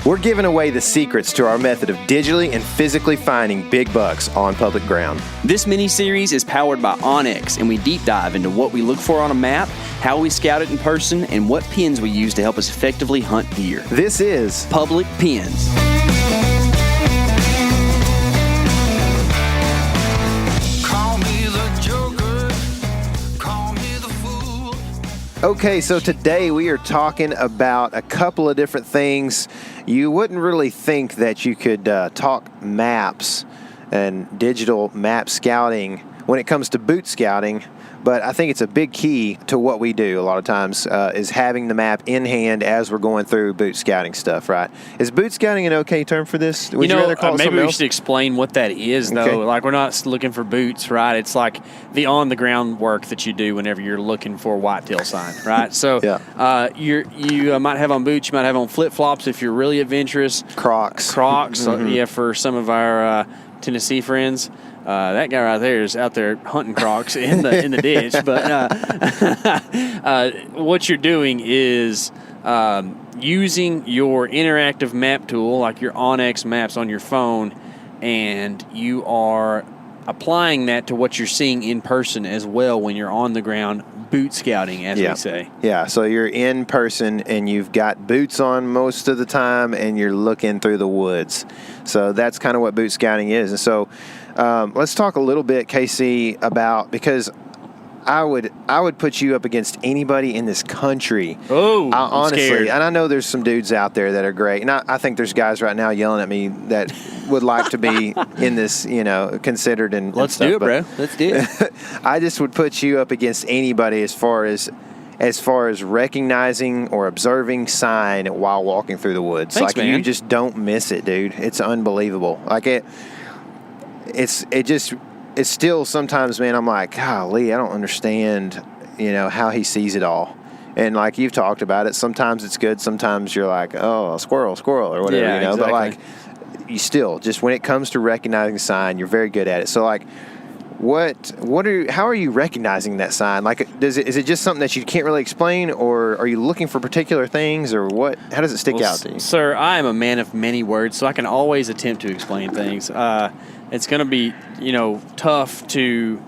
We're giving away the secrets to our method of digitally and physically finding big bucks on public ground. This mini-series is powered by Onx, and we deep dive into what we look for on a map, how we scout it in person, and what pins we use to help us effectively hunt deer. This is Public Pins. Okay, so today we are talking about a couple of different things. You wouldn't really think that you could talk maps and digital map scouting when it comes to boot scouting, but I think it's a big key to what we do a lot of times is having the map in hand as we're going through boot scouting stuff, right? Is boot scouting an okay term for this? Would you rather call it maybe we else? should explain what that is, though. Okay. Like, we're not looking for boots, right? It's like the on-the-ground work that you do whenever you're looking for a whitetail sign, right? So Yeah. you might have on boots, you might have on flip-flops if you're really adventurous. Crocs. Mm-hmm. Yeah, for some of our Tennessee friends. That guy right there is out there hunting crocs in the ditch. But what you're doing is using your interactive map tool, like your Onx maps on your phone, and you are applying that to what you're seeing in person as well when you're on the ground boot scouting, as we say. Yeah, so you're in person and you've got boots on most of the time and you're looking through the woods. So that's kind of what boot scouting is. And so let's talk a little bit, K.C., about, because I would put you up against anybody in this country. Oh, honestly, scared. and I know there's some dudes out there that are great, and I think there's guys right now yelling at me that would like to be in this, considered and Let's stuff, do it, bro. Let's do it. I just would put you up against anybody as far as recognizing or observing sign while walking through the woods. Thanks, man. You just don't miss it, dude. It's unbelievable. Like it's still sometimes, man, I'm like, golly, I don't understand, how he sees it all. And like you've talked about it, sometimes it's good. Sometimes you're like, oh, squirrel or whatever, Yeah, exactly. But like, you still, just when it comes to recognizing sign, you're very good at it. So like, how are you recognizing that sign? Like, is it just something that you can't really explain, or are you looking for particular things, or what? How does it stick out to you? Sir, I am a man of many words, so I can always attempt to explain things. It's going to be, tough to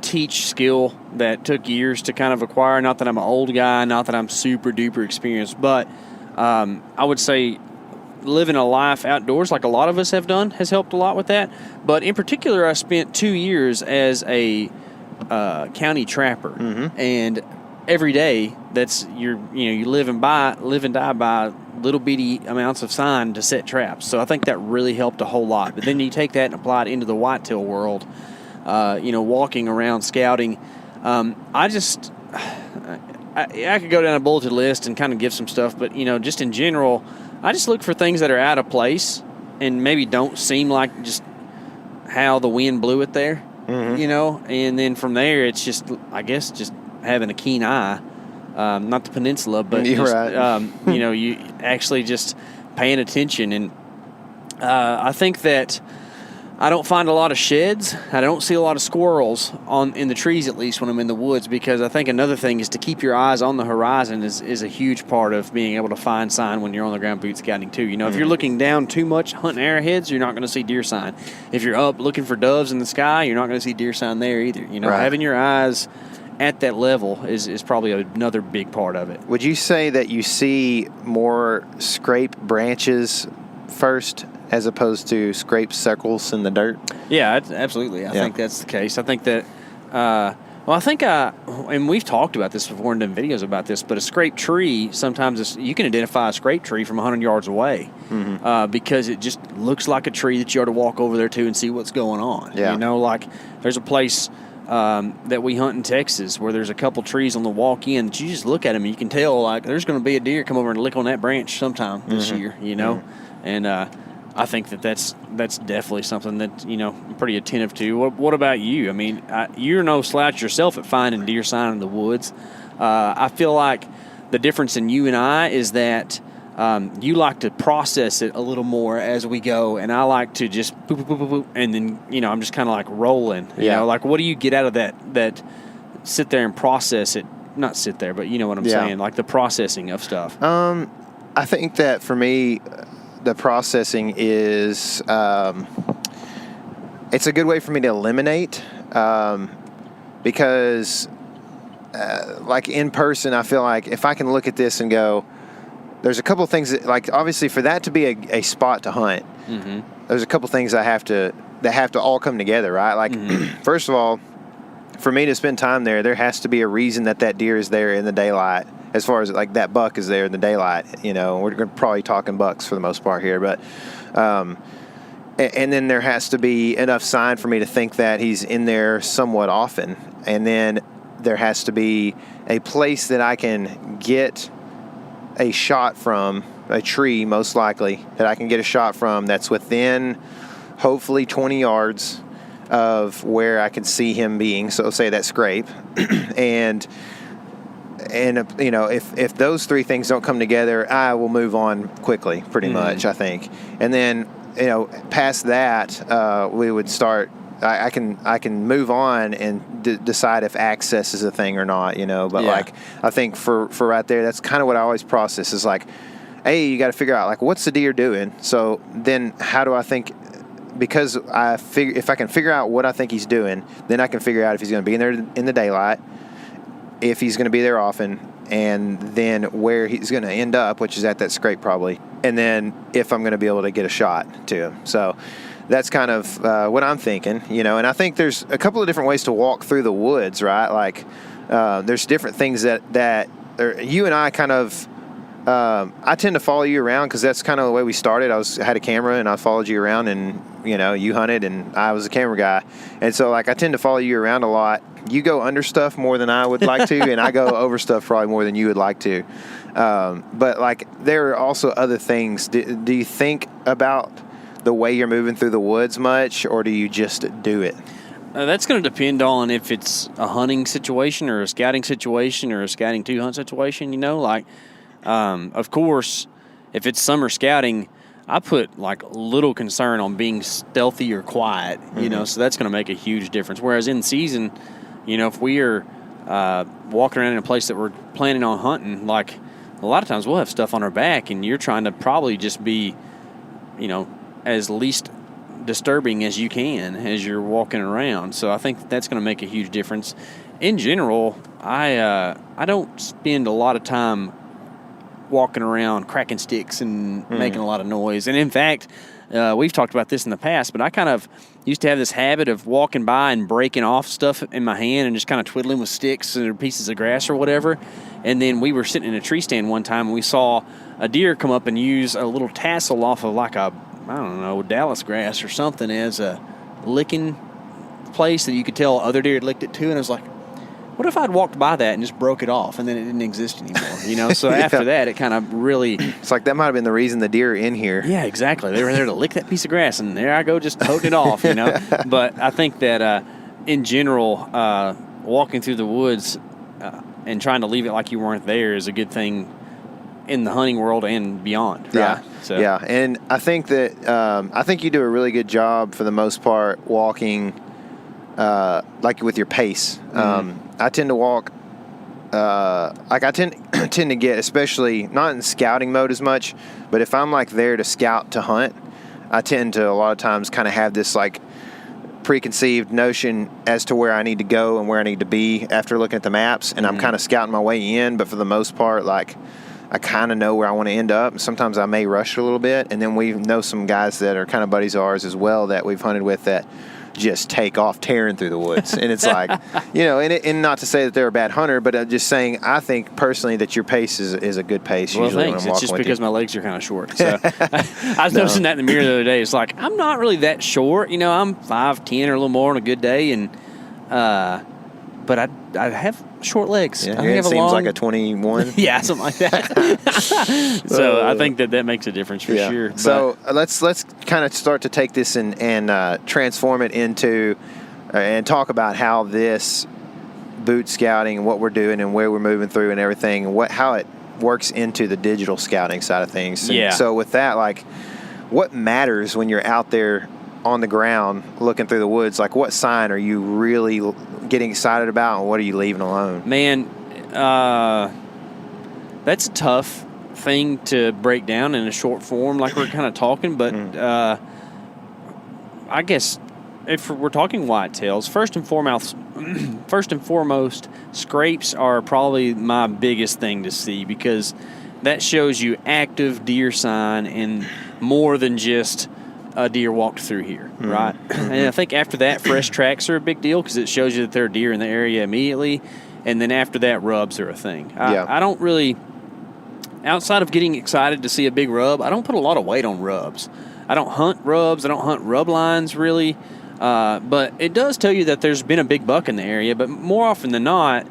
teach skill that took years to kind of acquire. Not that I'm an old guy, not that I'm super duper experienced, but I would say living a life outdoors like a lot of us have done has helped a lot with that. But in particular, I spent 2 years as a county trapper, and every day you live and die by little bitty amounts of sign to set traps. So I think that really helped a whole lot. But then you take that and apply it into the whitetail world, walking around scouting. I could go down a bulleted list and kind of give some stuff, but just in general, I just look for things that are out of place and maybe don't seem like just how the wind blew it there, and then from there it's just, I guess, just having a keen eye. Not the peninsula, but You're just, right. you actually just paying attention. And I think that I don't find a lot of sheds. I don't see a lot of squirrels in the trees, at least when I'm in the woods, because I think another thing is to keep your eyes on the horizon is a huge part of being able to find sign when you're on the ground boot scouting too. If you're looking down too much hunting arrowheads, you're not going to see deer sign. If you're up looking for doves in the sky, you're not going to see deer sign there either. Right. Having your eyes at that level is probably another big part of it. Would you say that you see more scrape branches first as opposed to scrape circles in the dirt? Yeah, absolutely. I think that's the case. I think that, and we've talked about this before and done videos about this, but a scrape tree, sometimes you can identify a scrape tree from 100 yards away because it just looks like a tree that you ought to walk over there to and see what's going on. Yeah. Like there's a place that we hunt in Texas where there's a couple trees on the walk in that you just look at them and you can tell like there's going to be a deer come over and lick on that branch sometime this year, and I think that's definitely something that I'm pretty attentive to. What about you? I mean, you're no slouch yourself at finding deer sign in the woods. I feel like the difference in you and I is that you like to process it a little more as we go, and I like to just boop, boop, boop, boop, boop, and then I'm just kind of like rolling. Like what do you get out of that sit there and process it? Not sit there, but you know what I'm saying, like the processing of stuff. I think that for me, the processing is it's a good way for me to eliminate because like in person, I feel like if I can look at this and go, there's a couple things that, like, obviously for that to be a spot to hunt, there's a couple things that have to all come together, right? Like, first of all, for me to spend time there has to be a reason that deer is there in the daylight. As far as like that buck is there in the daylight, we're probably talking bucks for the most part here, but and then there has to be enough sign for me to think that he's in there somewhat often, and then there has to be a place that I can get a shot from, a tree most likely, that I can get a shot from that's within hopefully 20 yards of where I can see him being. So say that scrape. and if those three things don't come together, I will move on quickly, pretty much, I think. And then, past that, we would start, I can move on and decide if access is a thing or not, but like, I think for right there, that's kind of what I always process is like, hey, you got to figure out like, what's the deer doing? So then how do I think, because if I can figure out what I think he's doing, then I can figure out if he's going to be in there in the daylight, if he's going to be there often, and then where he's going to end up, which is at that scrape probably, and then if I'm going to be able to get a shot to him. So that's kind of what I'm thinking, and I think there's a couple of different ways to walk through the woods, right? Like there's different things that you and I kind of, I tend to follow you around because that's kind of the way we started. I had a camera and I followed you around, and you hunted and I was a camera guy, and so like I tend to follow you around a lot. You go under stuff more than I would like to, and I go over stuff probably more than you would like to. But like there are also other things. Do you think about the way you're moving through the woods much, or do you just do it? That's going to depend on if it's a hunting situation or a scouting situation or a scouting to hunt situation. Of course, if it's summer scouting, I put like little concern on being stealthy or quiet, so that's going to make a huge difference. Whereas in season, if we are walking around in a place that we're planning on hunting, like a lot of times we'll have stuff on our back and you're trying to probably just be, as least disturbing as you can as you're walking around. So I think that's going to make a huge difference. In general, I don't spend a lot of time walking around cracking sticks and making a lot of noise. And in fact, we've talked about this in the past, but I kind of used to have this habit of walking by and breaking off stuff in my hand and just kind of twiddling with sticks or pieces of grass or whatever. And then we were sitting in a tree stand one time and we saw a deer come up and use a little tassel off of like Dallas grass or something as a licking place that you could tell other deer had licked it too. And I was like, what if I'd walked by that and just broke it off and then it didn't exist anymore, So after that, it kind of really... It's like that might have been the reason the deer are in here. Yeah, exactly. They were there to lick that piece of grass, and there I go just toting it off, But I think that in general, walking through the woods and trying to leave it like you weren't there is a good thing in the hunting world and beyond. Right? Yeah, so. Yeah. And I think that you do a really good job for the most part walking like with your pace. I tend to walk, I tend to get, especially not in scouting mode as much, but if I'm like there to scout to hunt, I tend to a lot of times kind of have this like preconceived notion as to where I need to go and where I need to be after looking at the maps, and I'm kind of scouting my way in, but for the most part, like I kind of know where I want to end up. Sometimes I may rush a little bit, and then we know some guys that are kind of buddies of ours as well that we've hunted with that just take off tearing through the woods. And it's like, and not to say that they're a bad hunter, but I'm just saying I think personally that your pace is a good pace. Well, usually thanks. When I'm it's just because my legs are kind of short. So I was No. noticing that in the mirror the other day. It's like, I'm not really that short. I'm 5'10" or a little more on a good day. And but I have short legs. Yeah, I it have seems a long, like a 21. Yeah, something like that. So I think that makes a difference for sure. But So let's kind of start to take this and transform it into and talk about how this boot scouting and what we're doing and where we're moving through and everything, and how it works into the digital scouting side of things. And so with that, like, what matters when you're out there on the ground looking through the woods? Like, what sign are you really getting excited about, and what are you leaving alone? Man, that's a tough thing to break down in a short form, like we're kind of talking. But I guess if we're talking whitetails, first and foremost, scrapes are probably my biggest thing to see, because that shows you active deer sign and more than just a deer walked through here, right? And I think after that, fresh tracks are a big deal because it shows you that there are deer in the area immediately. And then after that, rubs are a thing. I don't really, outside of getting excited to see a big rub, I don't put a lot of weight on rubs. I don't hunt rubs. I don't hunt rub lines, really. But it does tell you that there's been a big buck in the area. But more often than not,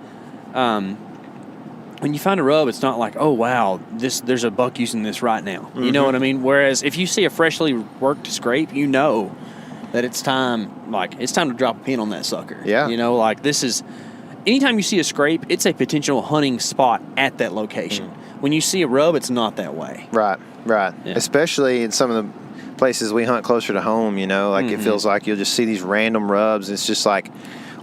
when you find a rub, it's not like, oh, wow, there's a buck using this right now. You know what I mean? Whereas if you see a freshly worked scrape, you know that it's time to drop a pin on that sucker. Yeah. You know, like this is, anytime you see a scrape, it's a potential hunting spot at that location. When you see a rub, it's not that way. Right. Yeah. Especially in some of the places we hunt closer to home, you know, like it feels like you'll just see these random rubs. It's just like,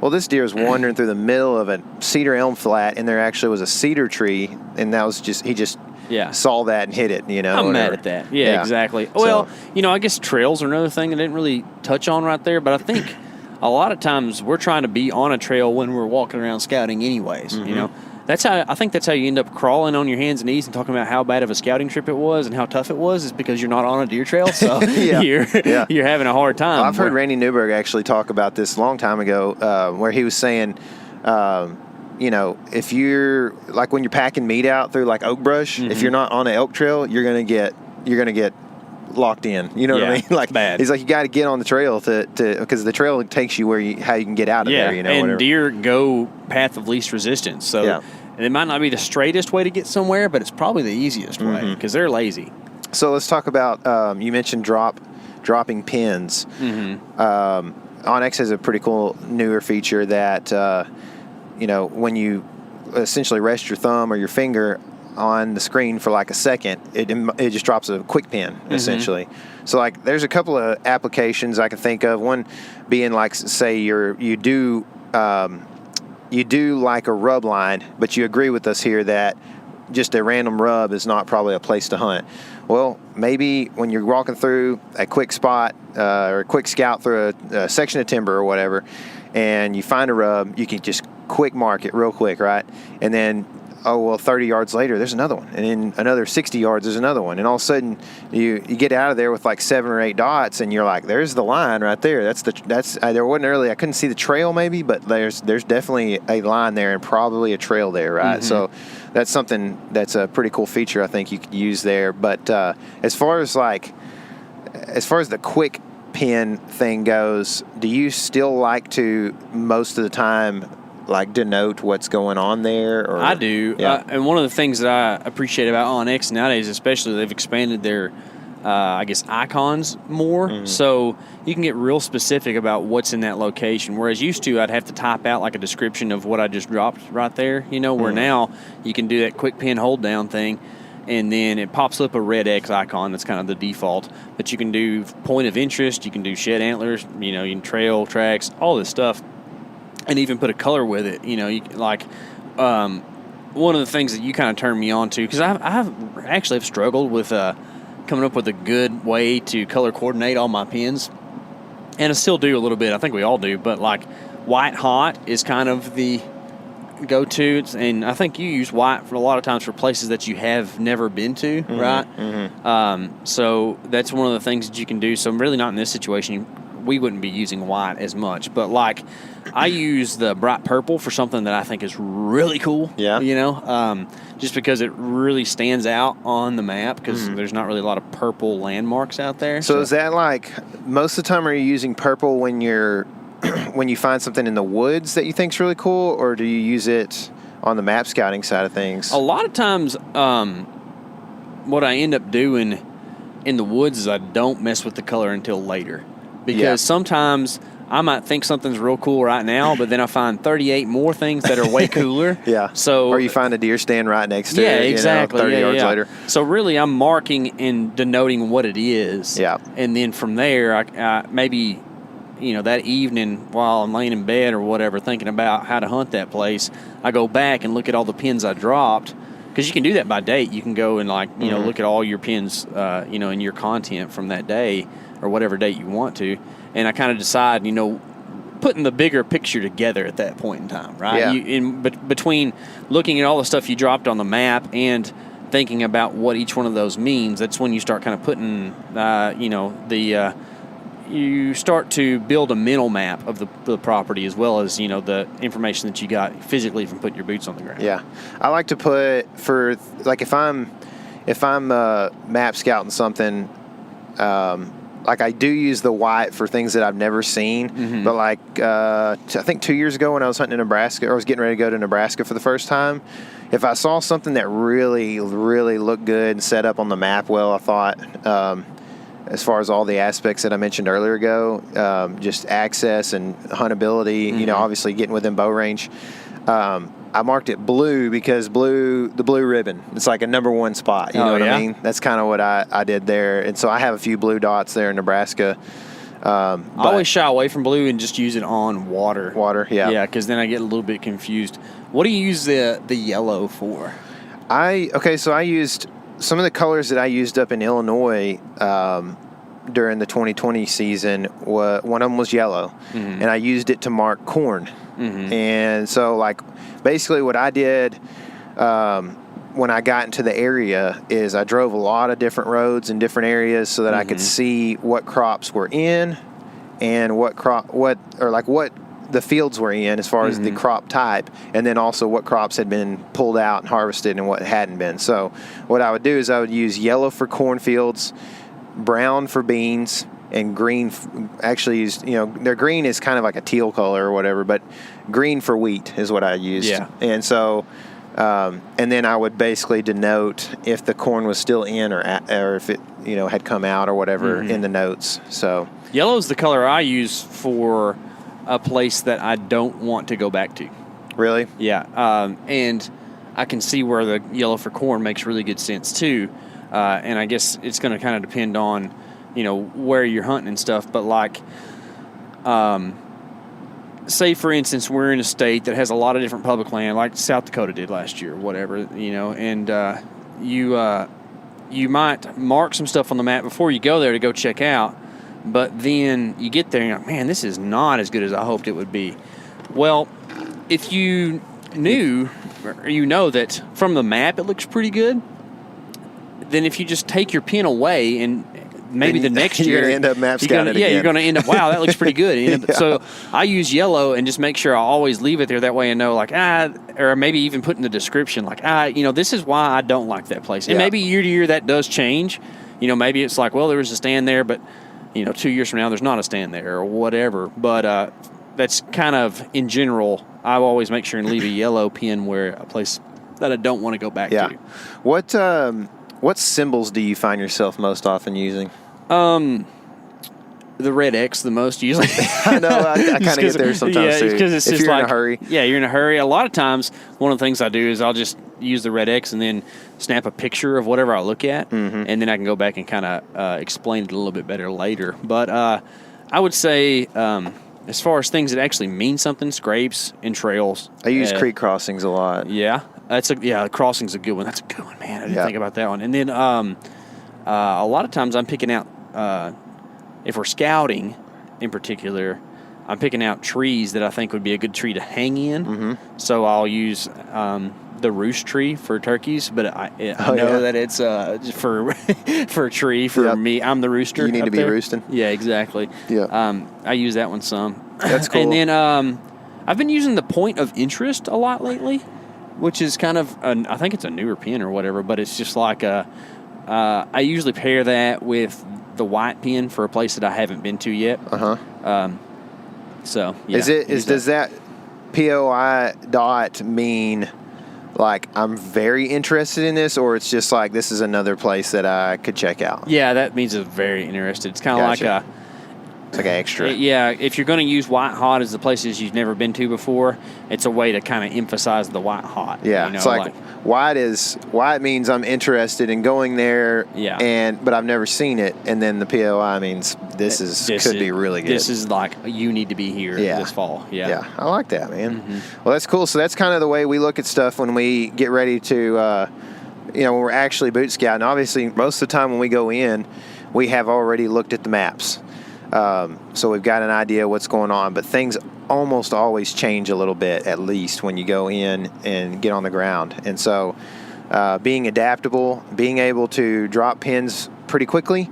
well, this deer is wandering through the middle of a cedar elm flat, and there actually was a cedar tree, and that was he just saw that and hit it, you know. I'm mad at that. Yeah, exactly. So, well, you know, I guess trails are another thing I didn't really touch on right there, but I think a lot of times we're trying to be on a trail when we're walking around scouting anyways, you know. I think that's how you end up crawling on your hands and knees and talking about how bad of a scouting trip it was and how tough it was, is because you're not on a deer trail, so you're having a hard time. Well, I've heard Randy Newberg actually talk about this a long time ago, where he was saying, you know, if you're like when you're packing meat out through like oak brush, if you're not on an elk trail, you're gonna get locked in. You know what I mean? Like bad. He's like, you got to get on the trail to because the trail takes you how you can get out of there. You know, and whatever. Deer go path of least resistance. So and it might not be the straightest way to get somewhere, but it's probably the easiest way because they're lazy. So let's talk about you mentioned dropping pins. Onyx has a pretty cool newer feature that you know, when you essentially rest your thumb or your finger on the screen for like a second, it just drops a quick pin essentially. So like there's a couple of applications I can think of. One being like, say you do like a rub line, but you agree with us here that just a random rub is not probably a place to hunt. Well, maybe when you're walking through a quick spot or a quick scout through a section of timber or whatever, and you find a rub, you can just quick mark it real quick, right? And then 30 yards later, there's another one. And then another 60 yards, there's another one. And all of a sudden, you get out of there with like 7 or 8 dots, and you're like, there's the line right there. There wasn't early. I couldn't see the trail maybe, but there's definitely a line there and probably a trail there, right? So that's something that's a pretty cool feature I think you could use there. But as far as the quick pin thing goes, do you still like to most of the time like denote what's going on there? Or? I do. And one of the things that I appreciate about Onyx nowadays, especially, they've expanded their, I guess, icons more. So you can get real specific about what's in that location. Whereas used to, I'd have to type out like a description of what I just dropped right there, you know, where now you can do that quick pin hold down thing. And then it pops up a red X icon. That's kind of the default. But you can do point of interest. You can do shed antlers. You know, you can trail, tracks, all this stuff. And even put a color with it. You know, one of the things that you kind of turned me on to, because I have struggled with coming up with a good way to color coordinate all my pins. And I still do a little bit. I think we all do. But like white hot is kind of the go-to, and I think you use white for a lot of times for places that you have never been to, right? So that's one of the things that you can do. So I'm really not in this situation. We wouldn't be using white as much, but like I use the bright purple for something that I think is really cool. Yeah, you know, just because it really stands out on the map because there's not really a lot of purple landmarks out there. So is that like most of the time are you using purple when you're when you find something in the woods that you think's really cool, or do you use it on the map scouting side of things? A lot of times, what I end up doing in the woods is I don't mess with the color until later. Because sometimes I might think something's real cool right now, but then I find 38 more things that are way cooler. So, or you find a deer stand right next to it, exactly. 30 yards later. So really I'm marking and denoting what it is. Yeah. And then from there, I maybe, you know, that evening while I'm laying in bed or whatever, thinking about how to hunt that place, I go back and look at all the pins I dropped because you can do that by date. You can go and look at all your pins, and your content from that day or whatever date you want to. And I kind of decide, putting the bigger picture together at that point in time, right? Yeah. Between looking at all the stuff you dropped on the map and thinking about what each one of those means, that's when you start kind of putting, you start to build a mental map of the property as well as, the information that you got physically from putting your boots on the ground. Yeah. I like to put if I'm map scouting something, I do use the white for things that I've never seen, but I think 2 years ago when I was hunting in Nebraska, or I was getting ready to go to Nebraska for the first time, if I saw something that really, really looked good and set up on the map well, I thought, as far as all the aspects that I mentioned earlier go, just access and huntability, obviously getting within bow range, I marked it blue because the blue ribbon, it's like a number one spot. You know what I mean? That's kind of what I did there. And so I have a few blue dots there in Nebraska. I always shy away from blue and just use it on water. Water, yeah. Yeah, because then I get a little bit confused. What do you use the yellow for? So I used some of the colors that I used up in Illinois during the 2020 season. One of them was yellow, and I used it to mark corn. And so, basically what I did when I got into the area is I drove a lot of different roads in different areas so that I could see what crops were in and what the fields were in as far as the crop type, and then also what crops had been pulled out and harvested and what hadn't been. So what I would do is I would use yellow for cornfields, brown for beans, and green. Actually used, their green is kind of like a teal color or whatever, but green for wheat is what I used. Yeah. And so, and then I would basically denote if the corn was still in or if it, had come out or whatever in the notes. So yellow is the color I use for a place that I don't want to go back to. Really? Yeah. And I can see where the yellow for corn makes really good sense too. And I guess it's going to kind of depend on, where you're hunting and stuff. But say for instance, we're in a state that has a lot of different public land, like South Dakota did last year, whatever, and you might mark some stuff on the map before you go there to go check out. But then you get there and you're like, man, this is not as good as I hoped it would be. Well, if you knew, or that from the map it looks pretty good, then if you just take your pin away and maybe the next year you're going to end up map scouting again. You're going to end up, wow, that looks pretty good. So I use yellow and just make sure I always leave it there. That way I know, or maybe even put in the description, this is why I don't like that place. And maybe year to year that does change. Maybe it's like, well, there was a stand there, but 2 years from now there's not a stand there or whatever. But that's kind of, in general, I always make sure and leave a yellow pin where a place that I don't want to go back to. What symbols do you find yourself most often using? The red X the most usually. I know, I kind of get there sometimes too. Because it's if just you're in a hurry. Yeah, you're in a hurry. A lot of times, one of the things I do is I'll just use the red X and then snap a picture of whatever I look at, and then I can go back and kind of explain it a little bit better later. But I would say, as far as things that actually mean something, scrapes and trails. I use creek crossings a lot. Yeah. Crossing's a good one. That's a good one, man. I didn't think about that one. And then a lot of times I'm picking out, if we're scouting in particular, I'm picking out trees that I think would be a good tree to hang in. So I'll use the roost tree for turkeys, but I know that it's for a tree for me. I'm the rooster. You need to be roosting. Yeah, exactly. Yeah. I use that one some. That's cool. And then I've been using the point of interest a lot lately, which is kind of, I think it's a newer pin or whatever, but it's just like I usually pair that with the white pin for a place that I haven't been to yet. So yeah, does that POI dot mean I'm very interested in this, or it's just this is another place that I could check out? Yeah, that means it's very interested. It's kind of like It's like an extra. Yeah, if you're going to use white hot as the places you've never been to before, it's a way to kind of emphasize the white hot. Yeah, you know, it's like white means I'm interested in going there. Yeah. But I've never seen it, and then the POI means this could be really good. This is like you need to be here this fall. Yeah. Yeah, I like that, man. Well, that's cool. So that's kind of the way we look at stuff when we get ready to, when we're actually boot scouting. Obviously, most of the time when we go in, we have already looked at the maps. So we've got an idea what's going on, but things almost always change a little bit, at least when you go in and get on the ground. And so being adaptable, being able to drop pins pretty quickly,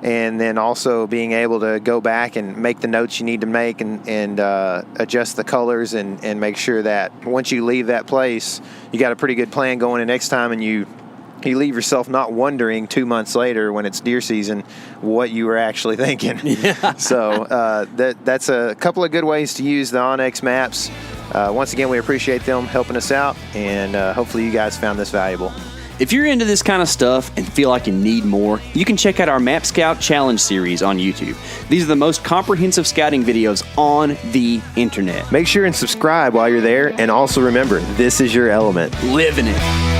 and then also being able to go back and make the notes you need to make and adjust the colors and make sure that once you leave that place, you got a pretty good plan going in next time, and you leave yourself not wondering 2 months later when it's deer season what you were actually thinking. Yeah. So that's a couple of good ways to use the onX maps. Once again, we appreciate them helping us out, and hopefully you guys found this valuable. If you're into this kind of stuff and feel like you need more, you can check out our Map Scout Challenge series on YouTube. These are the most comprehensive scouting videos on the internet. Make sure and subscribe while you're there, and also remember, this is your element. Live in it.